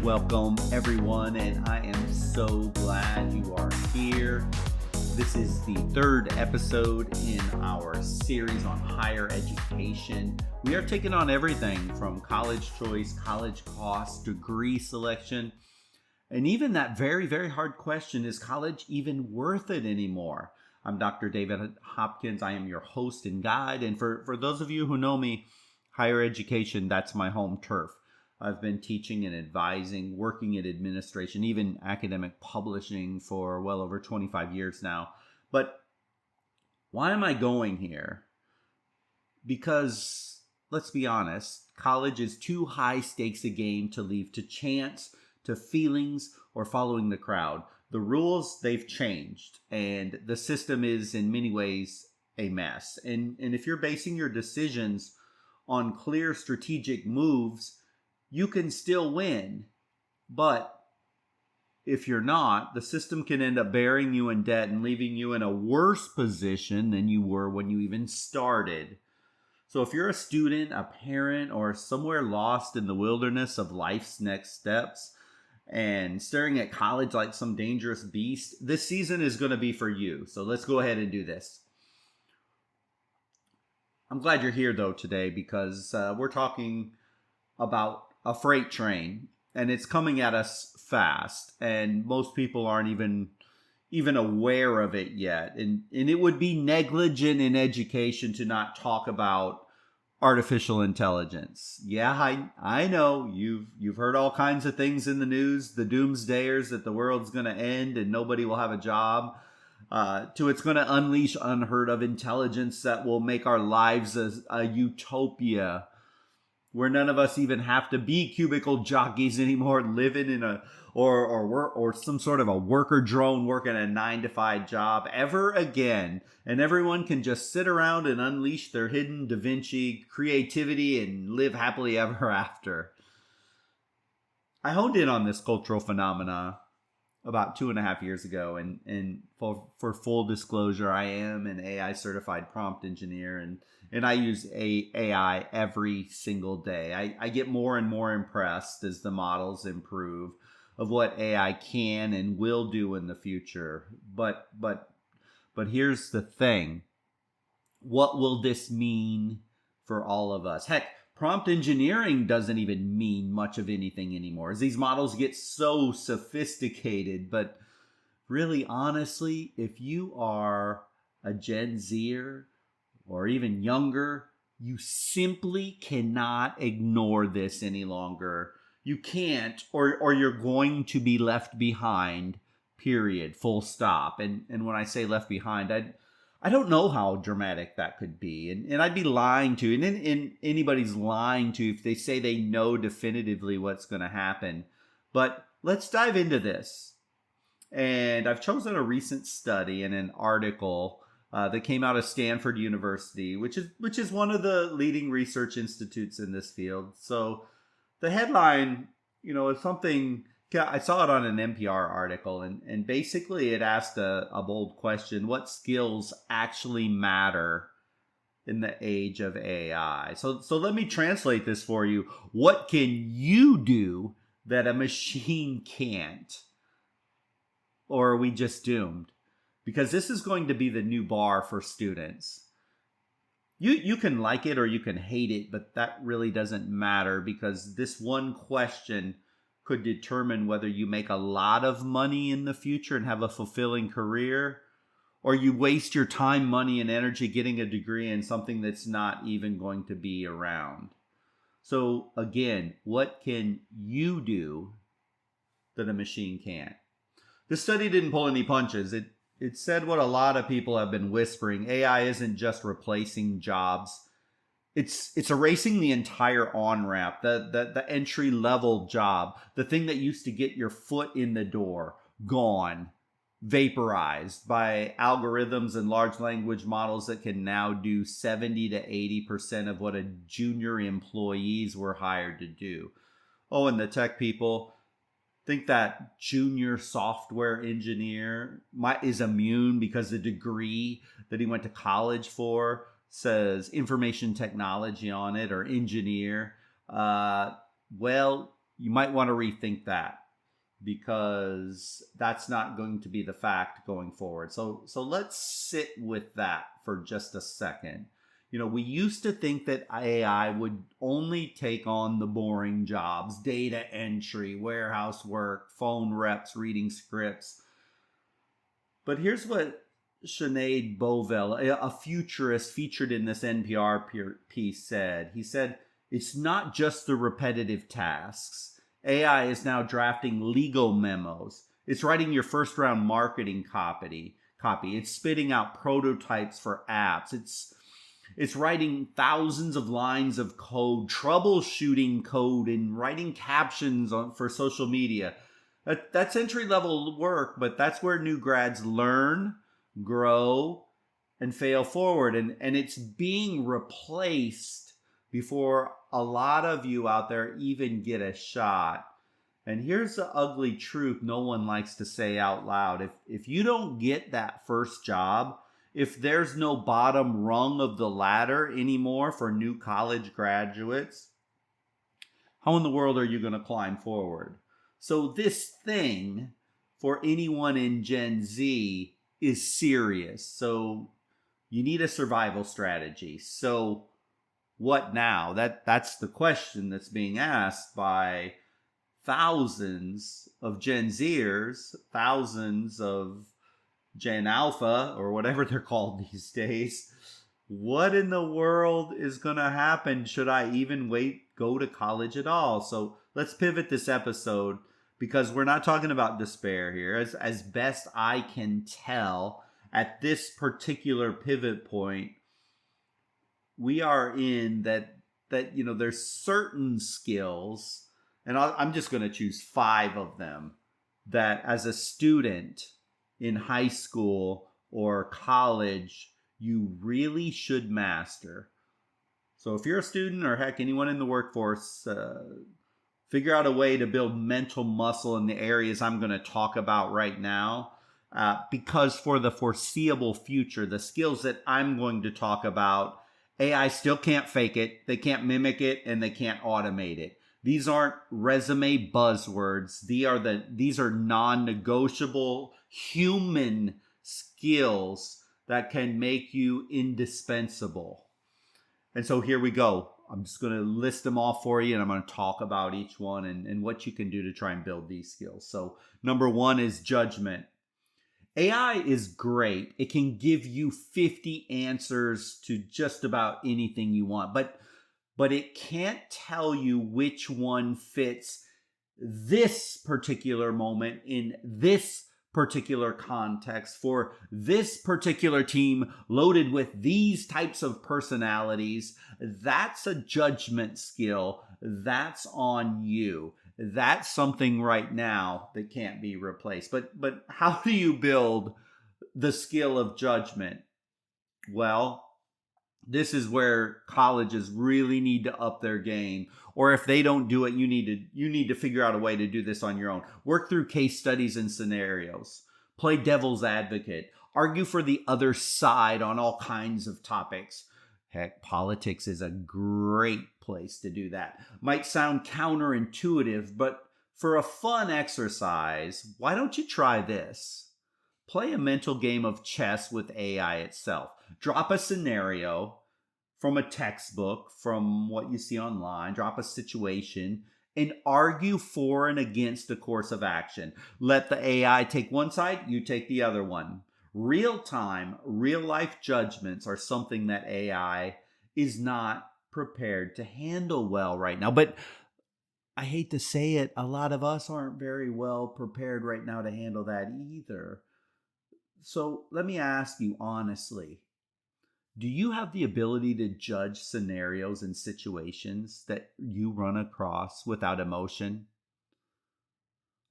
Welcome, everyone, and I am so glad you are here. This is the third episode in our series on higher education. We are taking on everything from college choice, college cost, degree selection, and even that very, very hard question, is college even worth it anymore? I'm Dr. David Hopkins. I am your host and guide, and for those of you who know me, higher education, that's my home turf. I've been teaching and advising, working in administration, even academic publishing for well over 25 years now. But why am I going here? Because, let's be honest, college is too high stakes a game to leave to chance, to feelings, or following the crowd. The rules, they've changed, and the system is in many ways a mess. And if you're basing your decisions on clear strategic moves, you can still win. But if you're not, the system can end up burying you in debt and leaving you in a worse position than you were when you even started. So if you're a student, a parent, or somewhere lost in the wilderness of life's next steps and staring at college like some dangerous beast, this season is going to be for you. So let's go ahead and do this. I'm glad you're here, though, today, because we're talking about a freight train, and it's coming at us fast, and most people aren't even aware of it yet. And it would be negligent in education to not talk about artificial intelligence. Yeah, I know you've heard all kinds of things in the news, the doomsdayers that the world's going to end and nobody will have a job, to it's going to unleash unheard of intelligence that will make our lives a utopia, where none of us even have to be cubicle jockeys anymore, living in or some sort of a worker drone working a 9-to-5 job ever again, and everyone can just sit around and unleash their hidden Da Vinci creativity and live happily ever after. I honed in on this cultural phenomena about 2.5 years ago, and for full disclosure, I am an AI certified prompt engineer, and I use AI every single day. I get more and more impressed as the models improve of what AI can and will do in the future. But here's the thing. What will this mean for all of us? Heck, prompt engineering doesn't even mean much of anything anymore as these models get so sophisticated. But really, honestly, if you are a Gen Zer or even younger, you simply cannot ignore this any longer. You can't, or you're going to be left behind, period, full stop. And when I say left behind, I don't know how dramatic that could be. And I'd be lying to, and anybody's lying to if they say they know definitively what's going to happen. But let's dive into this. And I've chosen a recent study and an article that came out of Stanford University, which is one of the leading research institutes in this field. So the headline, is something, I saw it on an NPR article, and basically it asked a bold question: what skills actually matter in the age of AI? So let me translate this for you. What can you do that a machine can't? Or are we just doomed? Because this is going to be the new bar for students. You can like it or you can hate it, but that really doesn't matter, because this one question could determine whether you make a lot of money in the future and have a fulfilling career, or you waste your time, money, and energy getting a degree in something that's not even going to be around. So again, what can you do that a machine can't? This study didn't pull any punches. It said what a lot of people have been whispering. AI isn't just replacing jobs. It's erasing the entire on-ramp, the entry-level job, the thing that used to get your foot in the door, gone, vaporized by algorithms and large language models that can now do 70 to 80% of what a junior employees were hired to do. Oh, and the tech people think that junior software engineer is immune because the degree that he went to college for says information technology on it, or engineer. Well, you might want to rethink that, because that's not going to be the fact going forward. So let's sit with that for just a second. We used to think that AI would only take on the boring jobs: data entry, warehouse work, phone reps, reading scripts. But here's what Sinead Bovell, a futurist featured in this NPR piece, said. He said, it's not just the repetitive tasks. AI is now drafting legal memos. It's writing your first round marketing copy. It's spitting out prototypes for apps. It's writing thousands of lines of code, troubleshooting code, and writing captions for social media. That's entry level work, but that's where new grads learn, grow, and fail forward. And it's being replaced before a lot of you out there even get a shot. And here's the ugly truth no one likes to say out loud. If you don't get that first job, if there's no bottom rung of the ladder anymore for new college graduates, how in the world are you going to climb forward? So this thing for anyone in Gen Z is serious. So you need a survival strategy. So what now? That's the question that's being asked by thousands of Gen Zers, thousands of Gen Alpha, or whatever they're called these days. What in the world is going to happen? Should I even go to college at all? So let's pivot this episode, because we're not talking about despair here. As best I can tell, at this particular pivot point, we are in that there's certain skills, and I'm just going to choose 5 of them, that as a student in high school or college, you really should master. So if you're a student, or heck, anyone in the workforce, figure out a way to build mental muscle in the areas I'm going to talk about right now. Because for the foreseeable future, the skills that I'm going to talk about, AI still can't fake it, they can't mimic it, and they can't automate it. These aren't resume buzzwords. These are non-negotiable human skills that can make you indispensable. And so here we go. I'm just going to list them all for you, and I'm going to talk about each one and what you can do to try and build these skills. So number 1 is judgment. AI is great. It can give you 50 answers to just about anything you want, but it can't tell you which one fits this particular moment in this particular context for this particular team loaded with these types of personalities. That's a judgment skill. That's on you. That's something right now that can't be replaced. But how do you build the skill of judgment? Well, this is where colleges really need to up their game. Or if they don't do it, you need to figure out a way to do this on your own. Work through case studies and scenarios. Play devil's advocate. Argue for the other side on all kinds of topics. Heck, politics is a great place to do that. Might sound counterintuitive, but for a fun exercise, why don't you try this? Play a mental game of chess with AI itself. Drop a scenario from a textbook, from what you see online. Drop a situation and argue for and against a course of action. Let the AI take one side, you take the other one. Real-time, real-life judgments are something that AI is not prepared to handle well right now. But I hate to say it, a lot of us aren't very well prepared right now to handle that either. So let me ask you honestly, do you have the ability to judge scenarios and situations that you run across without emotion?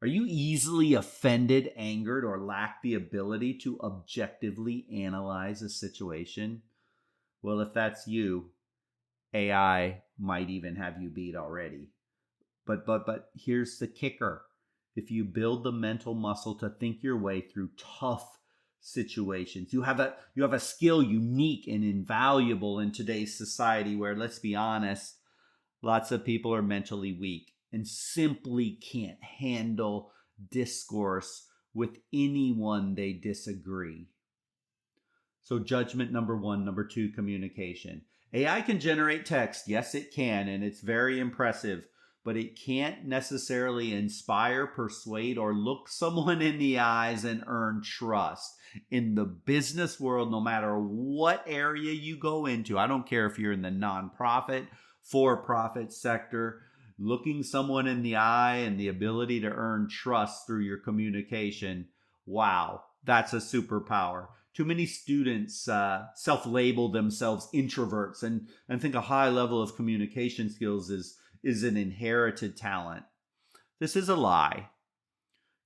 Are you easily offended, angered, or lack the ability to objectively analyze a situation? Well, if that's you, AI might even have you beat already. But here's the kicker. If you build the mental muscle to think your way through tough situations, you have a skill unique and invaluable in today's society where, let's be honest, lots of people are mentally weak. and simply can't handle discourse with anyone they disagree. So judgment number one. Number two, communication. AI can generate text. Yes, it can, and it's very impressive, but it can't necessarily inspire, persuade, or look someone in the eyes and earn trust. In the business world, no matter what area you go into, I don't care if you're in the nonprofit, for-profit sector, looking someone in the eye and the ability to earn trust through your communication, wow, that's a superpower. Too many students self-label themselves introverts and think a high level of communication skills is an inherited talent. This is a lie.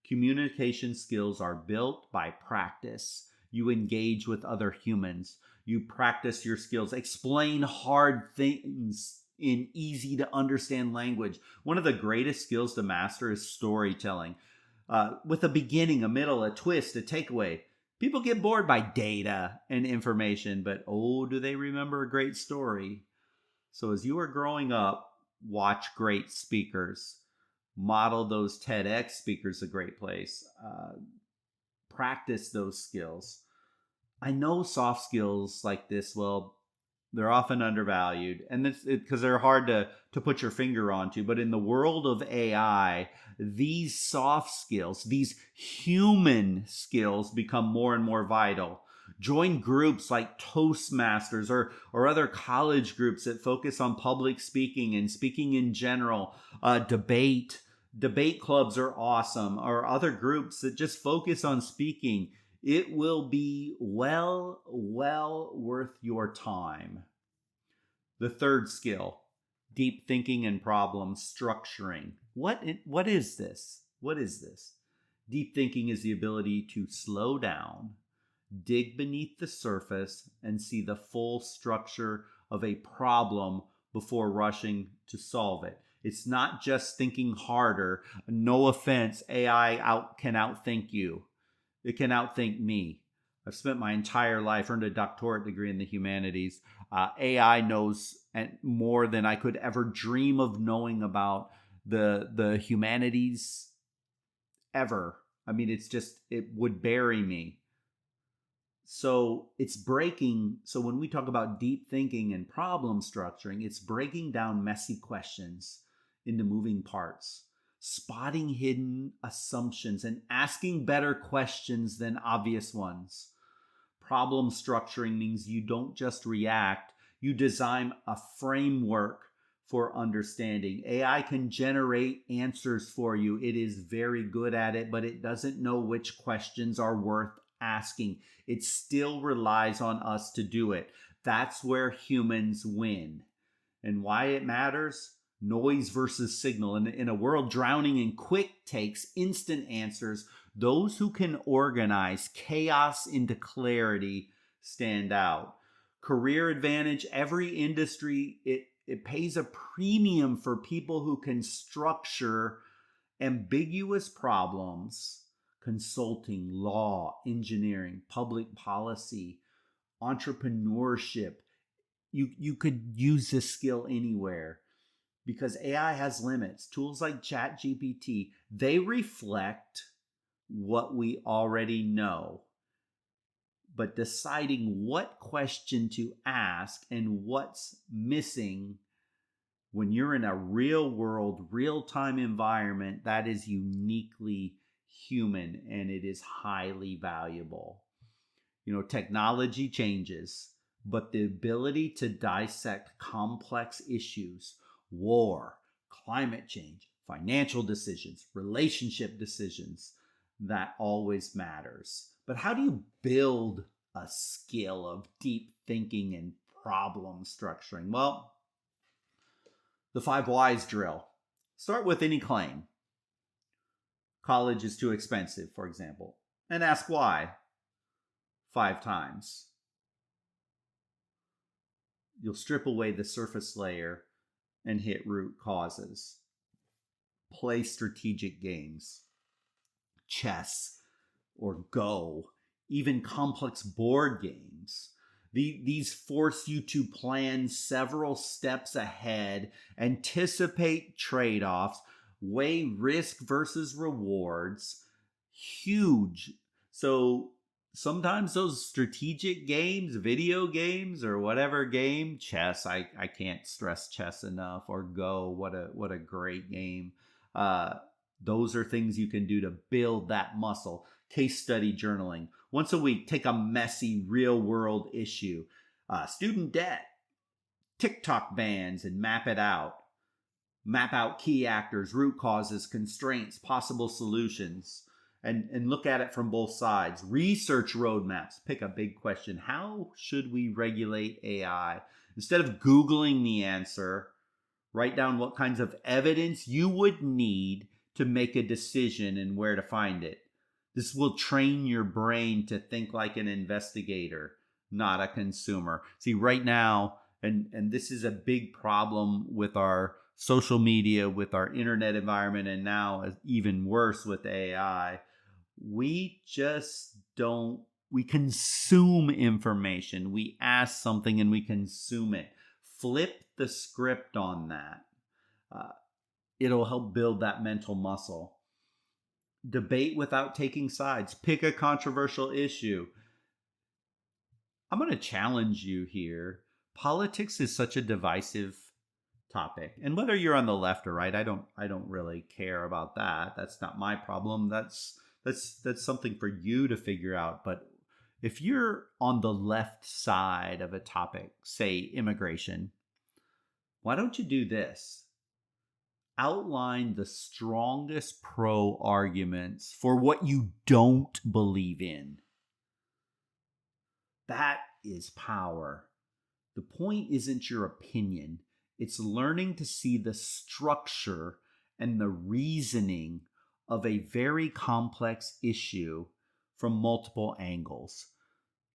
Communication skills are built by practice. You engage with other humans. You practice your skills. Explain hard things in easy to understand language. One of the greatest skills to master is storytelling. With a beginning, a middle, a twist, a takeaway. People get bored by data and information, but oh, do they remember a great story? So as you are growing up, watch great speakers. Model those TEDx speakers, a great place. Practice those skills. I know soft skills like this, well, they're often undervalued, and it's because they're hard to put your finger onto. But in the world of AI, these soft skills, these human skills become more and more vital. Join groups like Toastmasters or other college groups that focus on public speaking and speaking in general. Debate clubs are awesome, or other groups that just focus on speaking. It will be well worth your time. The third skill, deep thinking and problem structuring. What is this? What is this? Deep thinking is the ability to slow down, dig beneath the surface, and see the full structure of a problem before rushing to solve it. It's not just thinking harder. No offense, AI can outthink you. It can outthink me. I've spent my entire life, earned a doctorate degree in the humanities. AI knows more than I could ever dream of knowing about the humanities ever. I mean, it would bury me. So it's breaking. So when we talk about deep thinking and problem structuring, it's breaking down messy questions into moving parts, spotting hidden assumptions, and asking better questions than obvious ones. Problem structuring means you don't just react, you design a framework for understanding. AI can generate answers for you. It is very good at it, but it doesn't know which questions are worth asking. It still relies on us to do it. That's where humans win. And why it matters? Noise versus signal. In a world drowning in quick takes, instant answers, those who can organize chaos into clarity stand out. Career advantage, every industry, it pays a premium for people who can structure ambiguous problems. Consulting, law, engineering, public policy, entrepreneurship. You could use this skill anywhere. Because AI has limits. Tools like ChatGPT, they reflect what we already know. But deciding what question to ask and what's missing when you're in a real world, real-time environment, that is uniquely human and it is highly valuable. Technology changes, but the ability to dissect complex issues, war, climate change, financial decisions, relationship decisions, that always matters. But how do you build a skill of deep thinking and problem structuring? Well, the 5 whys drill. Start with any claim. College is too expensive, for example, and ask why 5 times. You'll strip away the surface layer and hit root causes. Play strategic games, chess or Go, even complex board games. These force you to plan several steps ahead, anticipate trade-offs, weigh risk versus rewards. Huge. So sometimes those strategic games, video games or whatever game, chess, I can't stress chess enough, or Go, what a great game. Uh, those are things you can do to build that muscle. Case study journaling. Once a week, take a messy real world issue. Student debt, TikTok bans, and map it out. Map out key actors, root causes, constraints, possible solutions, and look at it from both sides. Research roadmaps. Pick a big question. How should we regulate AI? Instead of Googling the answer, write down what kinds of evidence you would need to make a decision and where to find it. This will train your brain to think like an investigator, not a consumer. See, right now, and this is a big problem with our social media, with our internet environment, and now even worse with AI, we just don't, we consume information. We ask something and we consume it. Flip the script on that. It'll help build that mental muscle. Debate without taking sides. Pick a controversial issue. I'm going to challenge you here. Politics is such a divisive topic, and whether you're on the left or right, I don't really care about that. That's not my problem. That's something for you to figure out. But if you're on the left side of a topic, say immigration, why don't you do this? Outline the strongest pro arguments for what you don't believe in. That is power. The point isn't your opinion. It's learning to see the structure and the reasoning of a very complex issue from multiple angles.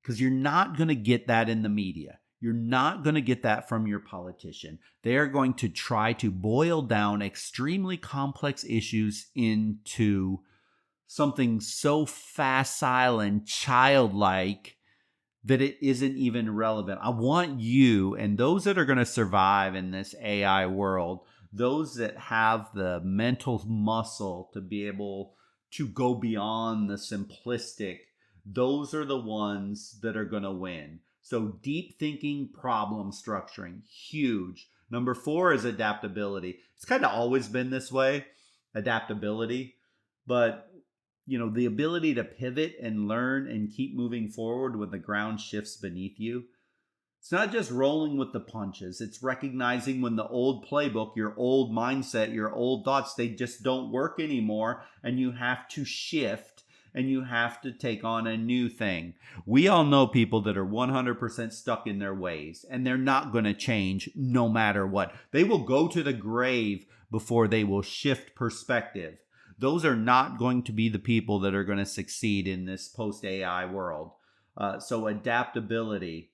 Because you're not going to get that in the media. You're not going to get that from your politician. They're going to try to boil down extremely complex issues into something so facile and childlike that it isn't even relevant. I want you and those that are going to survive in this AI world, those that have the mental muscle to be able to go beyond the simplistic, those are the ones that are going to win. So deep thinking, problem structuring, huge. Number 4 is adaptability. It's kind of always been this way, adaptability. But, the ability to pivot and learn and keep moving forward when the ground shifts beneath you. It's not just rolling with the punches. It's recognizing when the old playbook, your old mindset, your old thoughts, they just don't work anymore. And you have to shift and you have to take on a new thing. We all know people that are 100% stuck in their ways, and they're not going to change no matter what. They will go to the grave before they will shift perspective. Those are not going to be the people that are going to succeed in this post-AI world. So adaptability,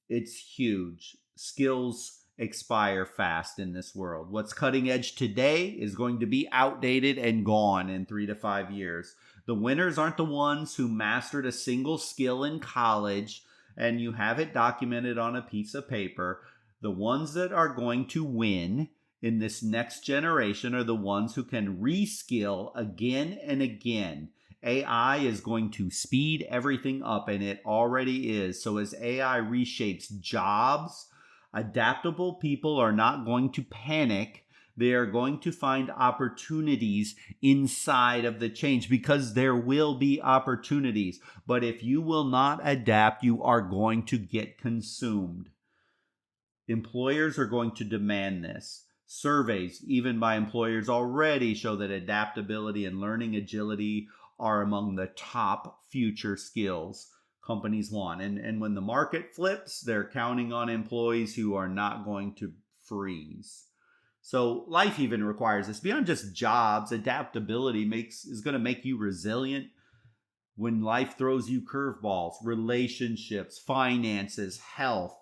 it's huge. Skills expire fast in this world. What's cutting edge today is going to be outdated and gone in 3 to 5 years. The winners aren't the ones who mastered a single skill in college and you have it documented on a piece of paper. The ones that are going to win in this next generation are the ones who can reskill again and again. AI is going to speed everything up, and it already is. So as AI reshapes jobs, adaptable people are not going to panic. They are going to find opportunities inside of the change because there will be opportunities. But if you will not adapt, you are going to get consumed. Employers are going to demand this. Surveys, even by employers, already show that adaptability and learning agility are among the top future skills companies want. And when the market flips, they're counting on employees who are not going to freeze. So life even requires this. Beyond just jobs, adaptability is going to make you resilient when life throws you curveballs, relationships, finances, health.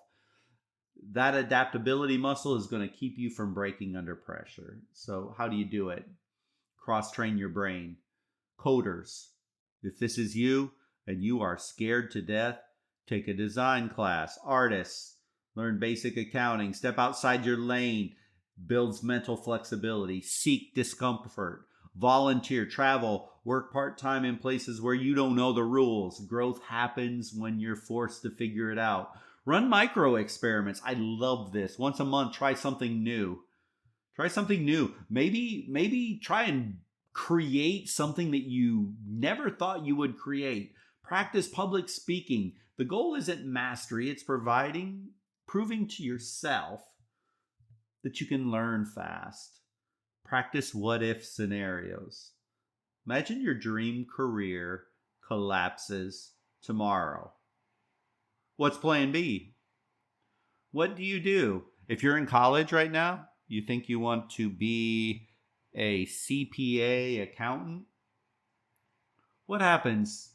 That adaptability muscle is going to keep you from breaking under pressure. So how do you do it? Cross-train your brain. Coders, if this is you and you are scared to death, take a design class. Artists, learn basic accounting. Step outside your lane. builds mental flexibility, seek discomfort, volunteer, travel, work part-time in places where you don't know the rules. Growth happens when you're forced to figure it out. Run micro experiments. I love this. Once a month, try something new. Try something new. Maybe try and create something that you never thought you would create. Practice public speaking. The goal isn't mastery, it's proving to yourself that you can learn fast. Practice what if scenarios. Imagine your dream career collapses tomorrow. What's plan B? What do you do? If you're in college right now, you think you want to be a CPA accountant? What happens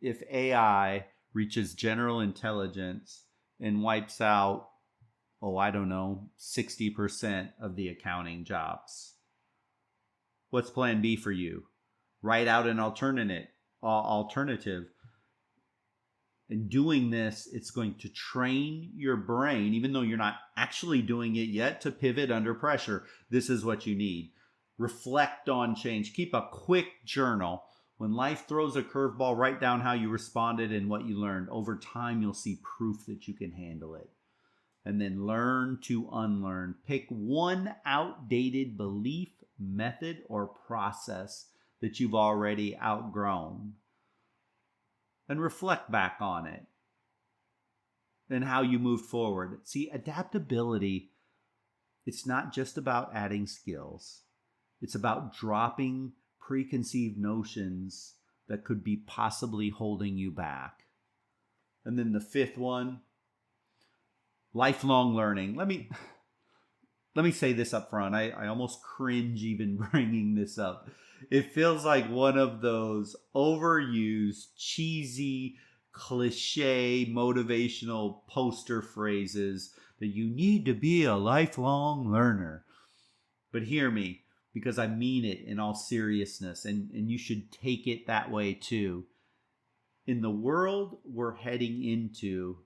if AI reaches general intelligence and wipes out, 60% of the accounting jobs? What's plan B for you? Write out an alternative. And doing this, it's going to train your brain, even though you're not actually doing it yet, to pivot under pressure. This is what you need. Reflect on change. Keep a quick journal. When life throws a curveball, write down how you responded and what you learned. Over time, you'll see proof that you can handle it. And then learn to unlearn. Pick one outdated belief, method, or process that you've already outgrown. And reflect back on it and how you moved forward. See, adaptability, it's not just about adding skills. It's about dropping preconceived notions that could be possibly holding you back. And then the fifth one, lifelong learning. Let me say this up front. I almost cringe even bringing this up. It feels like one of those overused, cheesy, cliche, motivational poster phrases that you need to be a lifelong learner. But hear me, because I mean it in all seriousness, and you should take it that way too. In the world we're heading into,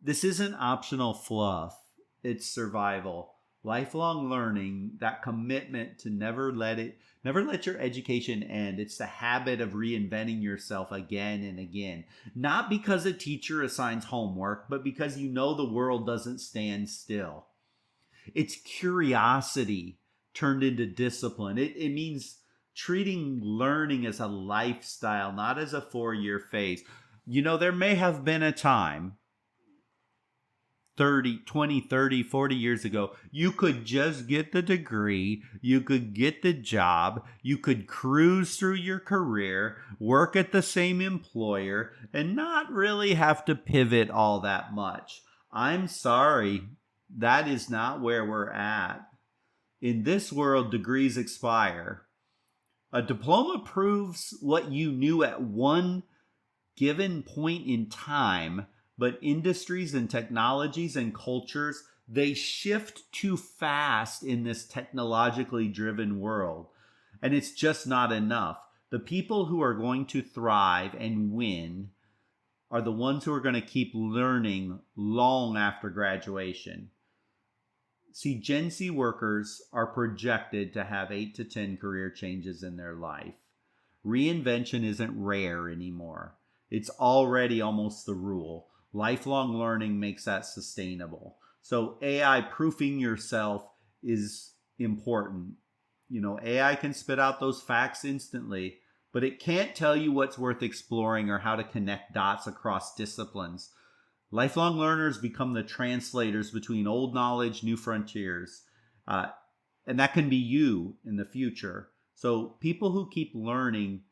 this isn't optional fluff, it's survival. Lifelong learning, that commitment to never let your education end. It's the habit of reinventing yourself again and again. Not because a teacher assigns homework, but because you know the world doesn't stand still. It's curiosity turned into discipline. It means treating learning as a lifestyle, not as a 4-year phase. There may have been a time 20, 30, 40 years ago, you could just get the degree, you could get the job, you could cruise through your career, work at the same employer, and not really have to pivot all that much. I'm sorry, that is not where we're at. In this world, degrees expire. A diploma proves what you knew at one given point in time, but industries and technologies and cultures, they shift too fast in this technologically driven world. And it's just not enough. The people who are going to thrive and win are the ones who are going to keep learning long after graduation. See, Gen Z workers are projected to have 8 to 10 career changes in their life. Reinvention isn't rare anymore. It's already almost the rule. Lifelong learning makes that sustainable. So AI proofing yourself is important. AI can spit out those facts instantly, but it can't tell you what's worth exploring or how to connect dots across disciplines. Lifelong learners become the translators between old knowledge, new frontiers. And that can be you in the future. So people who keep learning,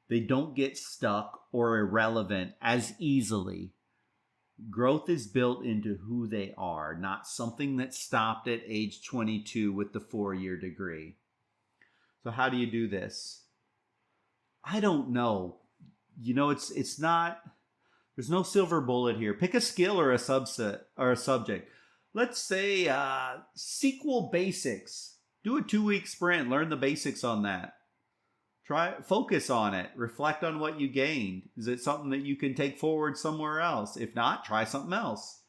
they don't get stuck or irrelevant as easily. Growth is built into who they are, not something that stopped at age 22 with the 4-year degree. So how do you do this? I don't know. It's not, there's no silver bullet here. Pick a skill or a subset or a subject. Let's say SQL basics. Do a 2-week sprint, learn the basics on that. Focus on it. Reflect on what you gained. Is it something that you can take forward somewhere else? If not, try something else.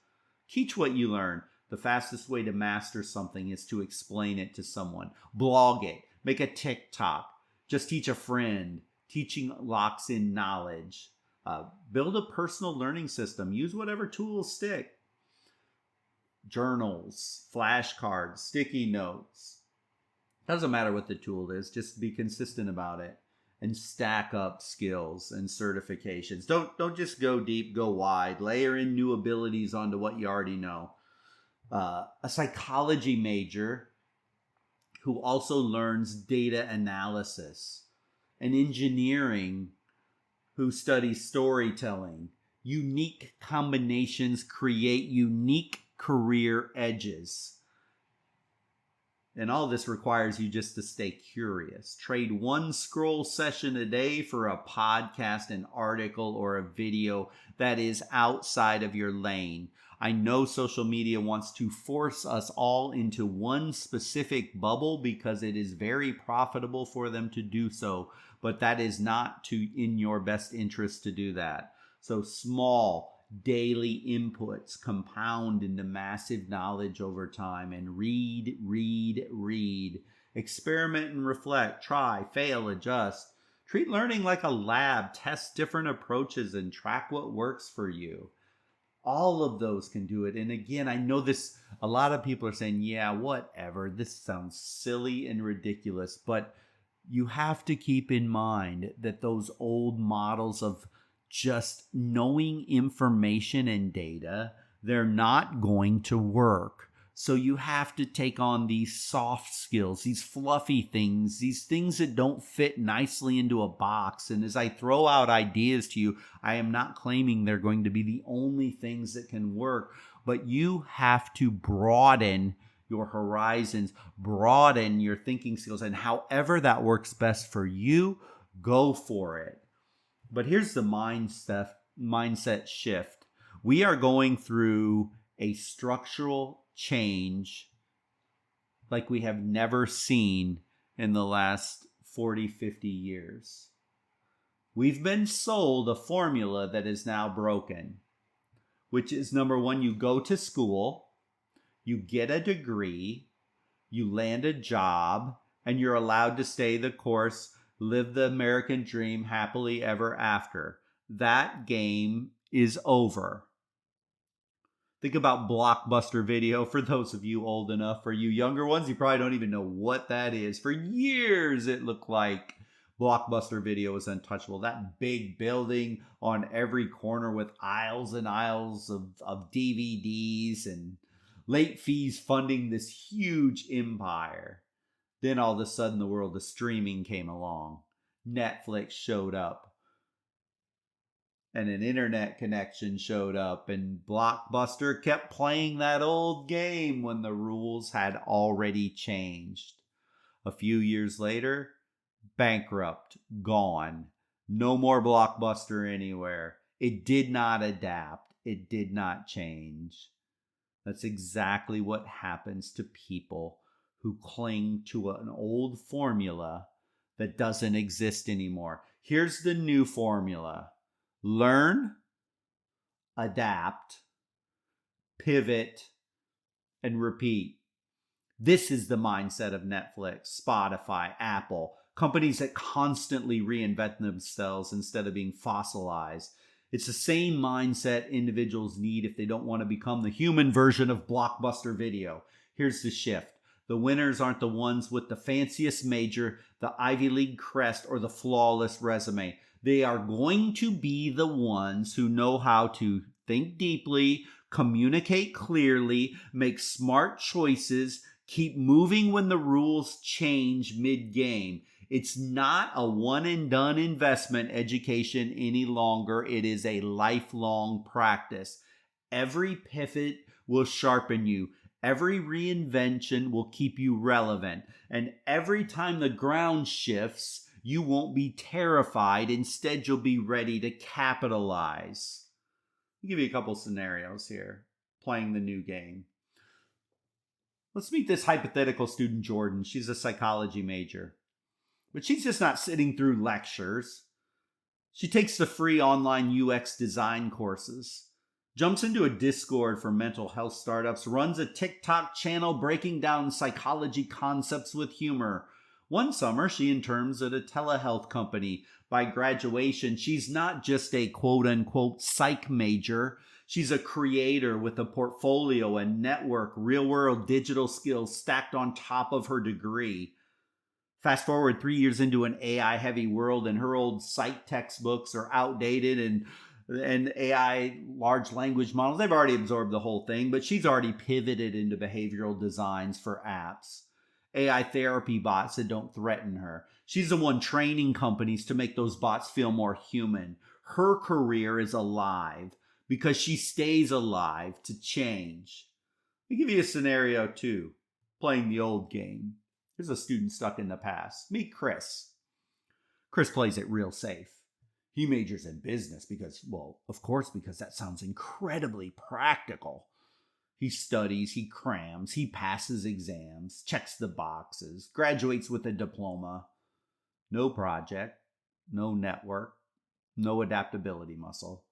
Teach what you learn. The fastest way to master something is to explain it to someone. Blog it. Make a TikTok. Just teach a friend. Teaching locks in knowledge. Build a personal learning system. Use whatever tools stick. Journals, flashcards, sticky notes. Doesn't matter what the tool is. Just be consistent about it. And stack up skills and certifications. Don't just go deep, go wide. Layer in new abilities onto what you already know. A psychology major who also learns data analysis. An engineering who studies storytelling. Unique combinations create unique career edges. And all this requires you just to stay curious. Trade one scroll session a day for a podcast, an article, or a video that is outside of your lane. I know social media wants to force us all into one specific bubble because it is very profitable for them to do so, but that is not in your best interest to do that. So small daily inputs compound into massive knowledge over time, and read. Experiment and reflect, try, fail, adjust. Treat learning like a lab. Test different approaches and track what works for you. All of those can do it. And again, I know this, a lot of people are saying, yeah, whatever. This sounds silly and ridiculous, but you have to keep in mind that those old models of just knowing information and data, they're not going to work. So you have to take on these soft skills, these fluffy things, these things that don't fit nicely into a box. And as I throw out ideas to you, I am not claiming they're going to be the only things that can work, but you have to broaden your horizons, broaden your thinking skills, and however that works best for you, go for it. But here's the mindset shift. We are going through a structural change like we have never seen in the last 40, 50 years. We've been sold a formula that is now broken, which is number one, you go to school, you get a degree, you land a job, and you're allowed to stay the course, live the American dream happily ever after. That game is over. Think about Blockbuster Video. For those of you old enough, for you younger ones, you probably don't even know what that is. For years, it looked like Blockbuster Video was untouchable. That big building on every corner with aisles and aisles of DVDs and late fees funding this huge empire. Then all of a sudden, the world of streaming came along. Netflix showed up. And an internet connection showed up. And Blockbuster kept playing that old game when the rules had already changed. A few years later, bankrupt, gone. No more Blockbuster anywhere. It did not adapt. It did not change. That's exactly what happens to people who cling to an old formula that doesn't exist anymore. Here's the new formula. Learn, adapt, pivot, and repeat. This is the mindset of Netflix, Spotify, Apple, companies that constantly reinvent themselves instead of being fossilized. It's the same mindset individuals need if they don't want to become the human version of Blockbuster Video. Here's the shift. The winners aren't the ones with the fanciest major, the Ivy League crest, or the flawless resume. They are going to be the ones who know how to think deeply, communicate clearly, make smart choices, keep moving when the rules change mid-game. It's not a one-and-done investment education any longer. It is a lifelong practice. Every pivot will sharpen you. Every reinvention will keep you relevant. And every time the ground shifts, you won't be terrified. Instead, you'll be ready to capitalize. I'll give you a couple scenarios here, playing the new game. Let's meet this hypothetical student, Jordan. She's a psychology major. But she's just not sitting through lectures. She takes the free online UX design courses. jumps into a Discord for mental health startups, runs a TikTok channel breaking down psychology concepts with humor. One summer, she interns at a telehealth company. By graduation, she's not just a quote-unquote psych major. She's a creator with a portfolio and network, real-world digital skills stacked on top of her degree. Fast forward 3 years into an AI-heavy world, and her old psych textbooks are outdated, and AI large language models, they've already absorbed the whole thing, but she's already pivoted into behavioral designs for apps. AI therapy bots that don't threaten her. She's the one training companies to make those bots feel more human. Her career is alive because she stays alive to change. Let me give you a scenario too, playing the old game. Here's a student stuck in the past. Meet Chris. Chris plays it real safe. He majors in business because, well, of course, because that sounds incredibly practical. He studies, he crams, he passes exams, checks the boxes, graduates with a diploma. No project, no network, no adaptability muscle.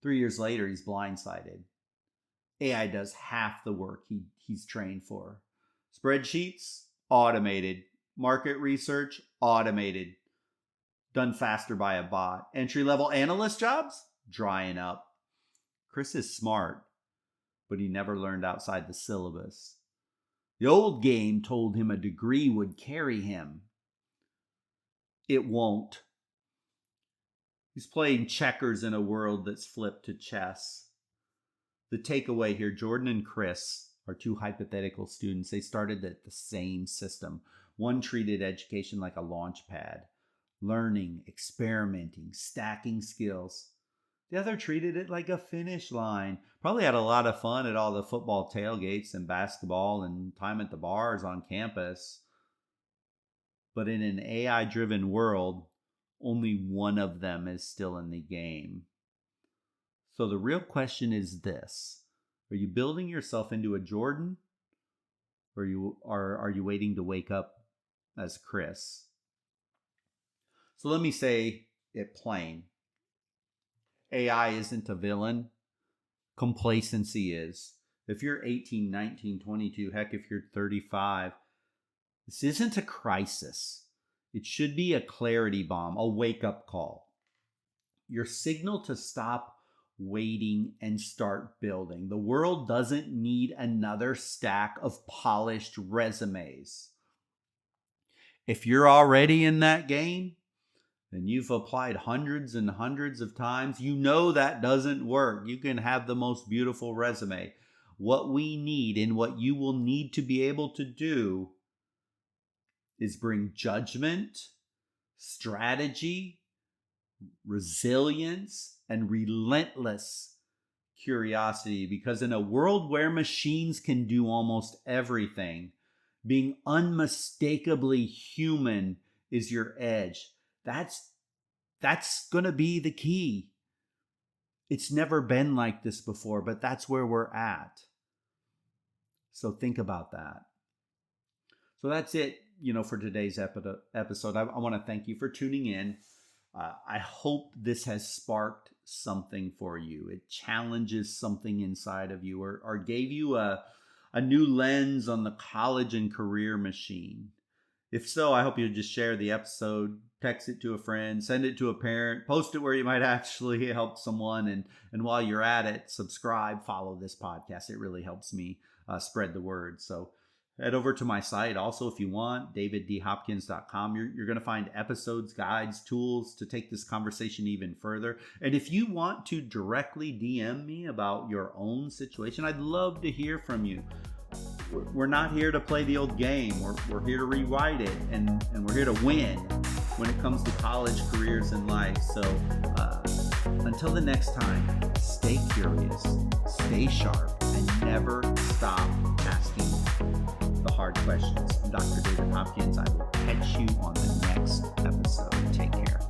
3 years later, he's blindsided. AI does half the work he's trained for. Spreadsheets, automated. Market research, automated. Done faster by a bot. Entry-level analyst jobs, drying up. Chris is smart, but he never learned outside the syllabus. The old game told him a degree would carry him. It won't. He's playing checkers in a world that's flipped to chess. The takeaway here, Jordan and Chris are two hypothetical students. They started at the same system. One treated education like a launch pad, learning, experimenting, stacking skills. The other treated it like a finish line. Probably had a lot of fun at all the football tailgates and basketball and time at the bars on campus. But in an AI-driven world, only one of them is still in the game. So the real question is this. Are you building yourself into a Jordan? Or are you waiting to wake up as Chris? So let me say it plain. AI isn't a villain. Complacency is. If you're 18, 19, 22, heck, if you're 35, this isn't a crisis. It should be a clarity bomb, a wake-up call. Your signal to stop waiting and start building. The world doesn't need another stack of polished resumes. If you're already in that game, then you've applied hundreds and hundreds of times. You know that doesn't work. You can have the most beautiful resume. What we need and what you will need to be able to do is bring judgment, strategy, resilience, and relentless curiosity. Because in a world where machines can do almost everything, being unmistakably human is your edge. That's going to be the key. It's never been like this before, but that's where we're at. So think about that. So that's it, for today's episode. I want to thank you for tuning in. I hope this has sparked something for you. It challenges something inside of you or gave you a new lens on the college and career machine. If so, I hope you'll just share the episode, text it to a friend, send it to a parent, post it where you might actually help someone. And while you're at it, subscribe, follow this podcast. It really helps me spread the word. So head over to my site. Also, if you want, daviddhopkins.com. You're going to find episodes, guides, tools to take this conversation even further. And if you want to directly DM me about your own situation, I'd love to hear from you. We're not here to play the old game. We're here to rewrite it, and we're here to win when it comes to college, careers, and life. So until the next time, stay curious, stay sharp, and never stop asking the hard questions. I'm Dr. David Hopkins. I will catch you on the next episode. Take care.